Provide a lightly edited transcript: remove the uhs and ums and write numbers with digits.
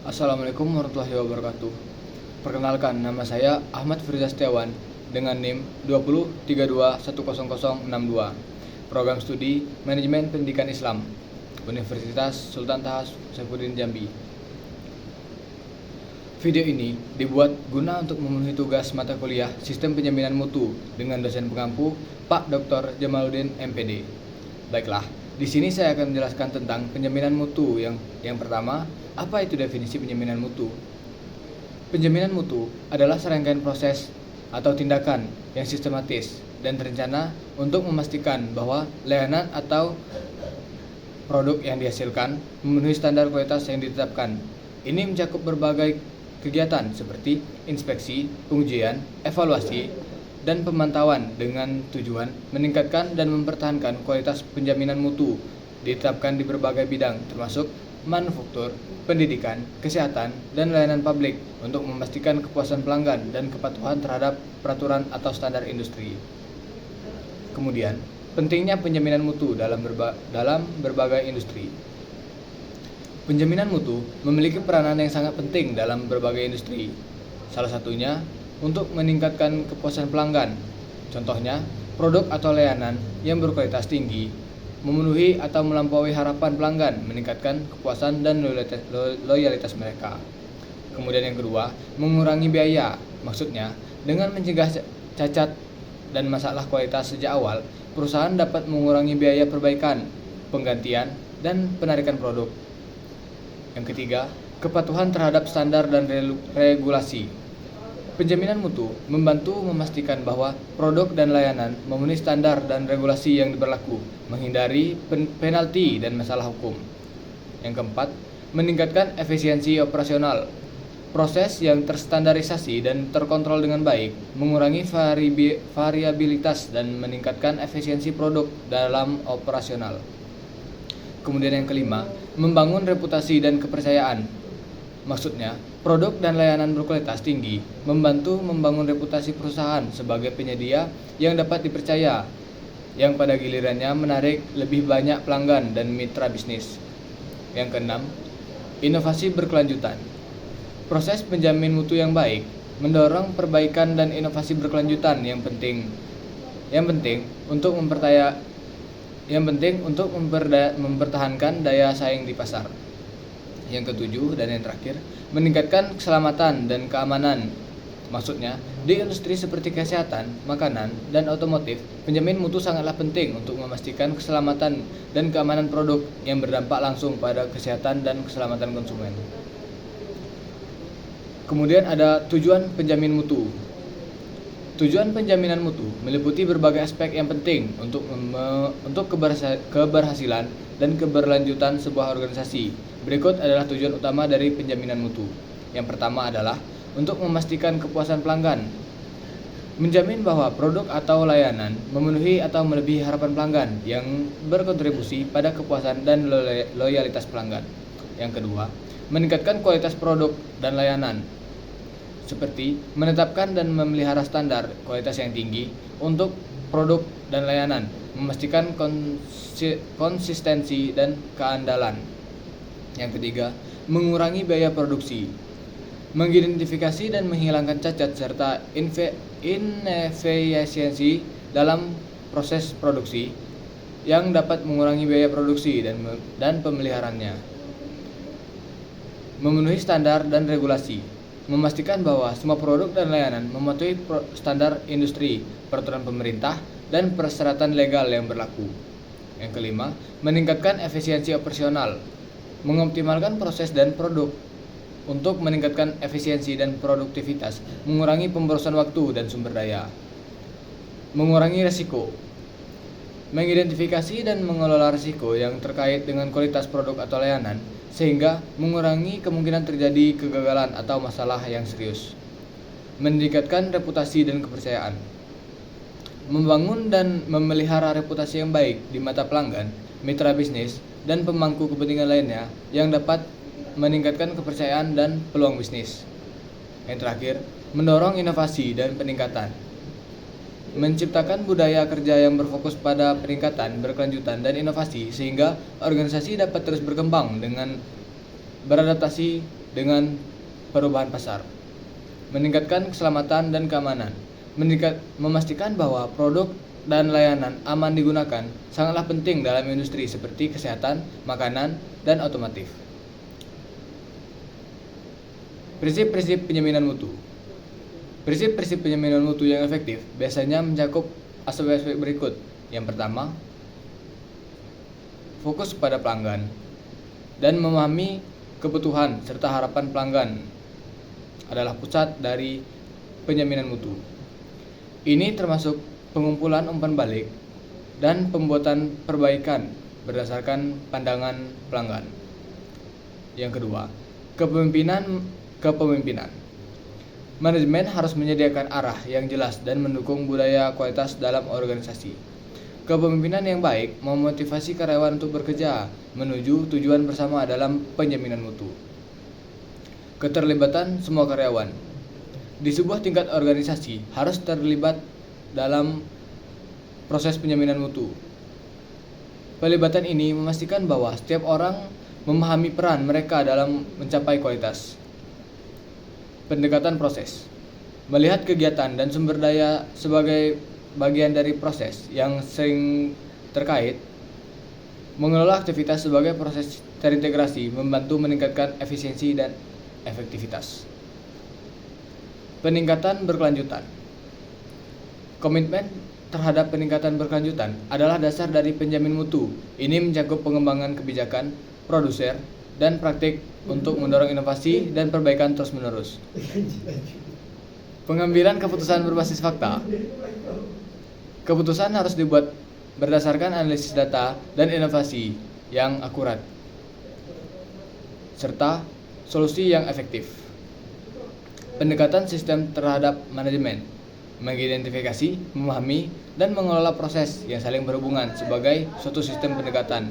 Assalamualaikum warahmatullahi wabarakatuh. Perkenalkan, nama saya Ahmad Firza Setiawan dengan NIM 2032100062. Program Studi Manajemen Pendidikan Islam, Universitas Sultan Taha Saifuddin Jambi. Video ini dibuat guna untuk memenuhi tugas mata kuliah Sistem Penjaminan Mutu dengan dosen pengampu Pak Dr. Jamaluddin MPD. Baiklah, di sini saya akan menjelaskan tentang penjaminan mutu. Yang pertama, apa itu definisi penjaminan mutu? Penjaminan mutu adalah serangkaian proses atau tindakan yang sistematis dan terencana untuk memastikan bahwa layanan atau produk yang dihasilkan memenuhi standar kualitas yang ditetapkan. Ini mencakup berbagai kegiatan seperti inspeksi, pengujian, evaluasi, dan pemantauan dengan tujuan meningkatkan dan mempertahankan kualitas penjaminan mutu ditetapkan di berbagai bidang termasuk manufaktur, pendidikan, kesehatan, dan layanan publik untuk memastikan kepuasan pelanggan dan kepatuhan terhadap peraturan atau standar industri. Kemudian, pentingnya penjaminan mutu dalam berbagai industri. Penjaminan mutu memiliki peranan yang sangat penting dalam berbagai industri. Salah satunya untuk meningkatkan kepuasan pelanggan. Contohnya, produk atau layanan yang berkualitas tinggi memenuhi atau melampaui harapan pelanggan, meningkatkan kepuasan dan loyalitas mereka. Kemudian yang kedua, mengurangi biaya. Maksudnya, dengan mencegah cacat dan masalah kualitas sejak awal, perusahaan dapat mengurangi biaya perbaikan, penggantian, dan penarikan produk. Yang ketiga, kepatuhan terhadap standar dan regulasi. Penjaminan mutu membantu memastikan bahwa produk dan layanan memenuhi standar dan regulasi yang berlaku, menghindari penalti dan masalah hukum. Yang keempat, meningkatkan efisiensi operasional. Proses yang terstandarisasi dan terkontrol dengan baik, mengurangi variabilitas dan meningkatkan efisiensi produk dalam operasional. Kemudian yang kelima, membangun reputasi dan kepercayaan. Maksudnya, produk dan layanan berkualitas tinggi membantu membangun reputasi perusahaan sebagai penyedia yang dapat dipercaya, yang pada gilirannya menarik lebih banyak pelanggan dan mitra bisnis. Yang keenam, inovasi berkelanjutan. Proses penjamin mutu yang baik mendorong perbaikan dan inovasi berkelanjutan yang penting untuk mempertahankan daya saing di pasar. Yang ketujuh dan yang terakhir, meningkatkan keselamatan dan keamanan. Maksudnya, di industri seperti kesehatan, makanan, dan otomotif, penjamin mutu sangatlah penting untuk memastikan keselamatan dan keamanan produk yang berdampak langsung pada kesehatan dan keselamatan konsumen. Kemudian ada tujuan penjamin mutu. Tujuan penjaminan mutu meliputi berbagai aspek yang penting untuk keberhasilan dan keberlanjutan sebuah organisasi. Berikut adalah tujuan utama dari penjaminan mutu. Yang pertama adalah untuk memastikan kepuasan pelanggan. Menjamin bahwa produk atau layanan memenuhi atau melebihi harapan pelanggan yang berkontribusi pada kepuasan dan loyalitas pelanggan. Yang kedua, meningkatkan kualitas produk dan layanan, seperti menetapkan dan memelihara standar kualitas yang tinggi untuk produk dan layanan, memastikan konsistensi dan keandalan. Yang ketiga, mengurangi biaya produksi, mengidentifikasi dan menghilangkan cacat serta inefisiensi dalam proses produksi yang dapat mengurangi biaya produksi dan pemeliharaannya. Memenuhi standar dan regulasi, memastikan bahwa semua produk dan layanan mematuhi standar industri, peraturan pemerintah, dan persyaratan legal yang berlaku. Yang kelima, meningkatkan efisiensi operasional, mengoptimalkan proses dan produk untuk meningkatkan efisiensi dan produktivitas, mengurangi pemborosan waktu dan sumber daya. Mengurangi risiko, mengidentifikasi dan mengelola risiko yang terkait dengan kualitas produk atau layanan, sehingga mengurangi kemungkinan terjadi kegagalan atau masalah yang serius. Meningkatkan reputasi dan kepercayaan, membangun dan memelihara reputasi yang baik di mata pelanggan, mitra bisnis, dan pemangku kepentingan lainnya yang dapat meningkatkan kepercayaan dan peluang bisnis. Yang terakhir, mendorong inovasi dan peningkatan. Menciptakan budaya kerja yang berfokus pada peningkatan, berkelanjutan, dan inovasi sehingga organisasi dapat terus berkembang dengan beradaptasi dengan perubahan pasar, meningkatkan keselamatan dan keamanan, memastikan bahwa produk dan layanan aman digunakan sangatlah penting dalam industri seperti kesehatan, makanan, dan otomotif. Prinsip-prinsip penjaminan mutu. Prinsip-prinsip penjaminan mutu yang efektif biasanya mencakup aspek-aspek berikut. Yang pertama, fokus pada pelanggan dan memahami kebutuhan serta harapan pelanggan adalah pusat dari penjaminan mutu. Ini termasuk pengumpulan umpan balik dan pembuatan perbaikan berdasarkan pandangan pelanggan. Yang kedua, kepemimpinan. Manajemen harus menyediakan arah yang jelas dan mendukung budaya kualitas dalam organisasi. Kepemimpinan yang baik memotivasi karyawan untuk bekerja menuju tujuan bersama dalam penjaminan mutu. Keterlibatan semua karyawan. Di sebuah tingkat organisasi harus terlibat dalam proses penjaminan mutu. Pelibatan ini memastikan bahwa setiap orang memahami peran mereka dalam mencapai kualitas. Pendekatan proses. Melihat kegiatan dan sumber daya sebagai bagian dari proses yang sering terkait, mengelola aktivitas sebagai proses terintegrasi membantu meningkatkan efisiensi dan efektivitas. Peningkatan berkelanjutan. Komitmen terhadap peningkatan berkelanjutan adalah dasar dari penjamin mutu. Ini mencakup pengembangan kebijakan, produser, dan praktik untuk mendorong inovasi dan perbaikan terus-menerus. Pengambilan keputusan berbasis fakta. Keputusan harus dibuat berdasarkan analisis data dan inovasi yang akurat, serta solusi yang efektif. Pendekatan sistem terhadap manajemen, mengidentifikasi, memahami, dan mengelola proses yang saling berhubungan sebagai suatu sistem pendekatan